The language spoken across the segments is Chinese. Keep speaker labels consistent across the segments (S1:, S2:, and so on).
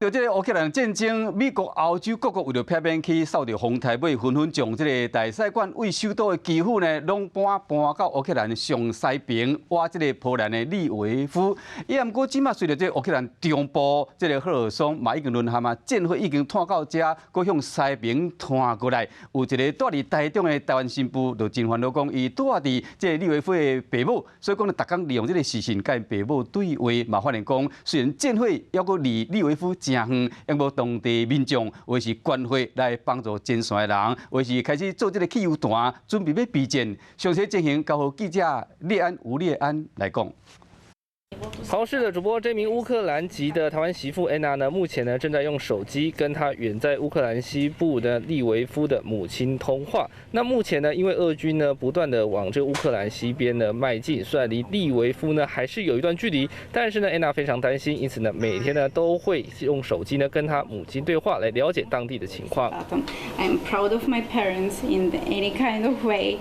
S1: 就这个乌克兰战争，美国、欧洲各国为了避免去受到风台尾，纷纷将这个大使馆为首都的基辅呢，拢搬到乌克兰上西边，挖这个波兰的利维夫。也毋过，即马随着这乌克兰中部这个赫尔松嘛已经沦陷啊，战火已经拖到遮，搁向西边拖过来。有一个住伫台中的台湾新妇就真烦恼讲，伊住伫这个利维夫的爸母，所以讲呢，逐工利用这个时辰跟爸母对话，嘛发现讲，虽然战火还搁离利维夫真远，也无当地民众或是关会来帮助前线的人，或是开始做这个汽油弹，准备要备战。详细进行交互记者吴烈安来讲。
S2: 好，是的，主播，这名乌克兰籍的台湾媳妇安娜呢，目前呢正在用手机跟她远在乌克兰西部的利维夫的母亲通话。那目前呢，因为俄军呢不断的往这个乌克兰西边呢迈进，虽然离利维夫呢还是有一段距离，但是呢，安娜非常担心，因此呢，每天呢都会用手机呢跟她母亲对话，来了解当地的情况。
S3: I'm proud of my parents in any kind of way.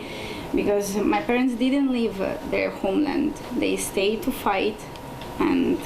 S3: Because my parents didn't leave their homeland, they stayed to fight, and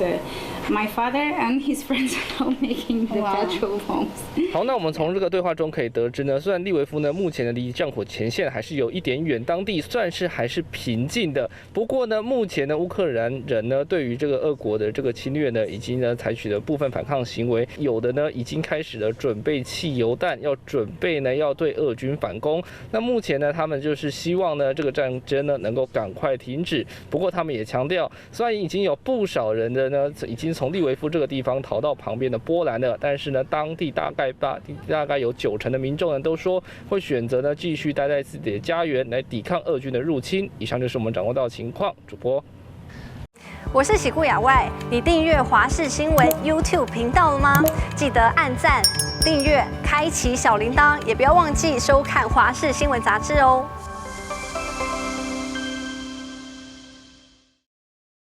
S3: my father and his friends are now making the petrol bombs.
S2: 好，那我们从这个对话中可以得知呢，虽然利维夫呢目前呢离战火前线还是有一点远，当地算是还是平静的。不过呢，目前呢乌克兰人呢对于这个俄国的这个侵略呢，已经呢采取了部分反抗行为，有的呢已经开始了准备汽油弹，要准备呢要对俄军反攻。那目前呢，他们就是希望呢这个战争呢能够赶快停止。不过他们也强调，虽然已经有不少人的呢已经从利维夫这个地方逃到旁边的波兰了，但是呢，当地大概有90%的民众呢都说会选择呢继续待在自己的家园来抵抗俄军的入侵。以上就是我们掌握到的情况，主播。
S4: 我是喜顾亚外，你订阅华视新闻 YouTube 频道了吗？记得按赞、订阅、开启小铃铛，也不要忘记收看华视新闻杂志哦。